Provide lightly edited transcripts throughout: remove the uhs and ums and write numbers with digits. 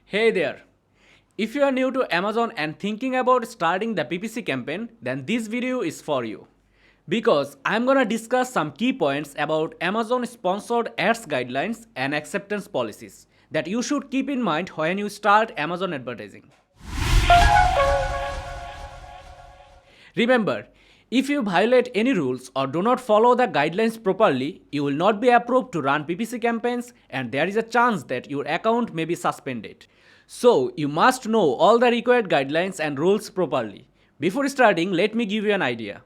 Hey there! If you are new to Amazon and thinking about starting the PPC campaign, then this video is for you. Because I'm gonna discuss some key points about Amazon sponsored ads guidelines and acceptance policies that you should keep in mind when you start Amazon advertising. Remember, if you violate any rules or do not follow the guidelines properly, you will not be approved to run PPC campaigns and there is a chance that your account may be suspended. So, you must know all the required guidelines and rules properly. Before starting, let me give you an idea.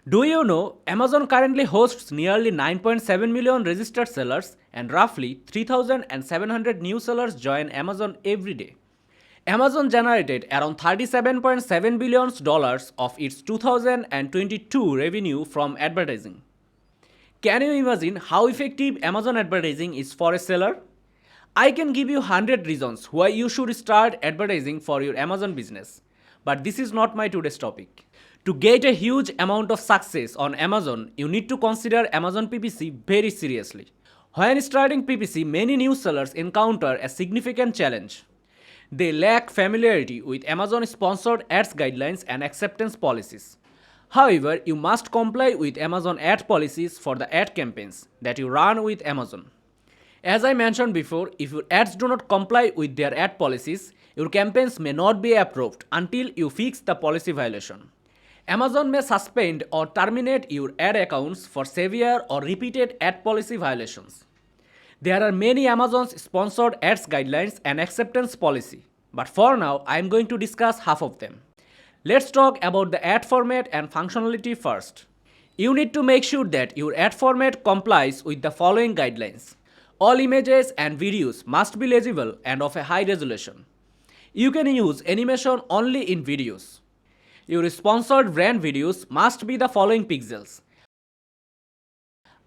Do you know Amazon currently hosts nearly 9.7 million registered sellers and roughly 3,700 new sellers join Amazon every day? Amazon generated around $37.7 billion of its 2022 revenue from advertising. Can you imagine how effective Amazon advertising is for a seller? I can give you 100 reasons why you should start advertising for your Amazon business. But this is not my today's topic. To get a huge amount of success on Amazon, you need to consider Amazon PPC very seriously. When starting PPC, many new sellers encounter a significant challenge. They lack familiarity with Amazon sponsored ads guidelines and acceptance policies. However, you must comply with Amazon ad policies for the ad campaigns that you run with Amazon. As I mentioned before, if your ads do not comply with their ad policies, your campaigns may not be approved until you fix the policy violation. Amazon may suspend or terminate your ad accounts for severe or repeated ad policy violations. There are many Amazon's sponsored ads guidelines and acceptance policy, but for now I am going to discuss half of them. Let's talk about the ad format and functionality first. You need to make sure that your ad format complies with the following guidelines. All images and videos must be legible and of a high resolution. You can use animation only in videos. Your sponsored brand videos must be the following pixels.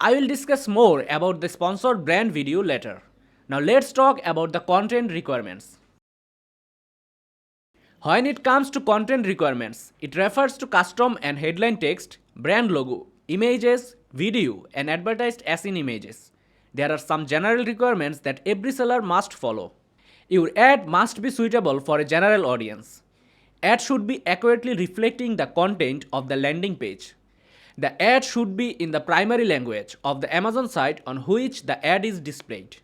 I will discuss more about the sponsored brand video later. Now let's talk about the content requirements. When it comes to content requirements, it refers to custom and headline text, brand logo, images, video, and advertised as in images. There are some general requirements that every seller must follow. Your ad must be suitable for a general audience. Ad should be accurately reflecting the content of the landing page. The ad should be in the primary language of the Amazon site on which the ad is displayed.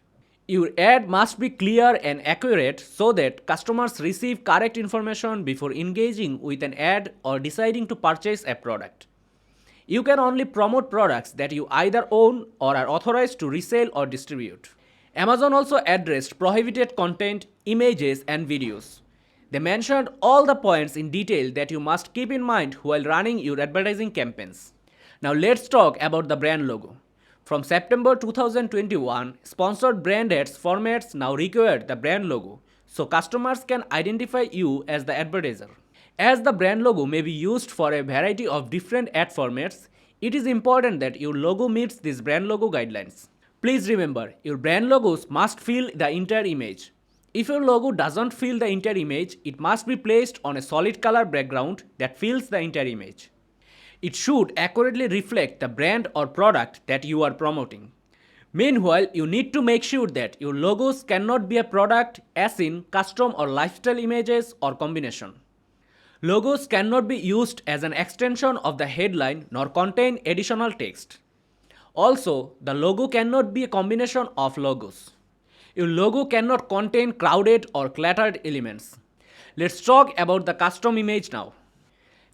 Your ad must be clear and accurate so that customers receive correct information before engaging with an ad or deciding to purchase a product. You can only promote products that you either own or are authorized to resell or distribute. Amazon also addressed prohibited content, images, and videos. They mentioned all the points in detail that you must keep in mind while running your advertising campaigns. Now let's talk about the brand logo. From September 2021, sponsored brand ads formats now require the brand logo so customers can identify you as the advertiser. As the brand logo may be used for a variety of different ad formats, it is important that your logo meets these brand logo guidelines. Please remember, your brand logos must fill the entire image. If your logo doesn't fill the entire image, it must be placed on a solid color background that fills the entire image. It should accurately reflect the brand or product that you are promoting. Meanwhile, you need to make sure that your logos cannot be a product as in custom or lifestyle images or combination. Logos cannot be used as an extension of the headline nor contain additional text. Also, the logo cannot be a combination of logos. Your logo cannot contain crowded or cluttered elements. Let's talk about the custom image now.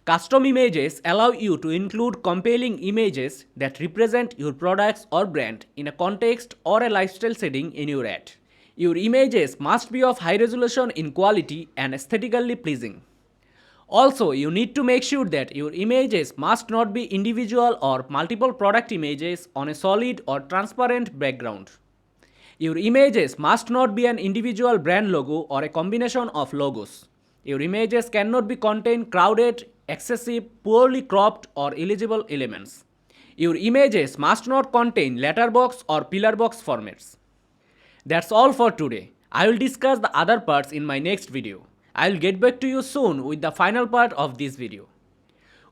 Custom images allow you to include compelling images that represent your products or brand in a context or a lifestyle setting in your ad. Your images must be of high resolution in quality and aesthetically pleasing. Also, you need to make sure that your images must not be individual or multiple product images on a solid or transparent background. Your images must not be an individual brand logo or a combination of logos. Your images cannot be contain crowded, excessive, poorly cropped or illegible elements. Your images must not contain letterbox or pillar box formats. That's all for today. I will discuss the other parts in my next video. I will get back to you soon with the final part of this video.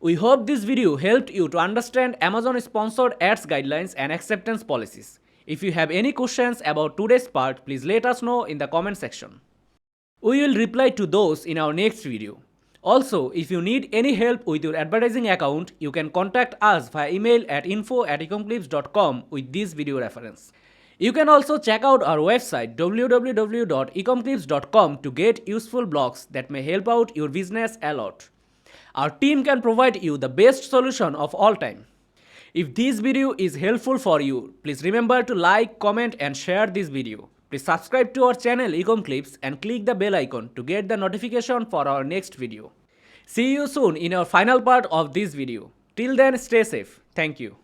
We hope this video helped you to understand Amazon sponsored ads guidelines and acceptance policies. If you have any questions about today's part, please let us know in the comment section. We will reply to those in our next video. Also, if you need any help with your advertising account, you can contact us via email at info@ecomclips.com with this video reference. You can also check out our website www.ecomclips.com to get useful blogs that may help out your business a lot. Our team can provide you the best solution of all time. If this video is helpful for you, please remember to like, comment and share this video. Please subscribe to our channel Ecomclips and click the bell icon to get the notification for our next video. See you soon in our final part of this video. Till then, stay safe. Thank you.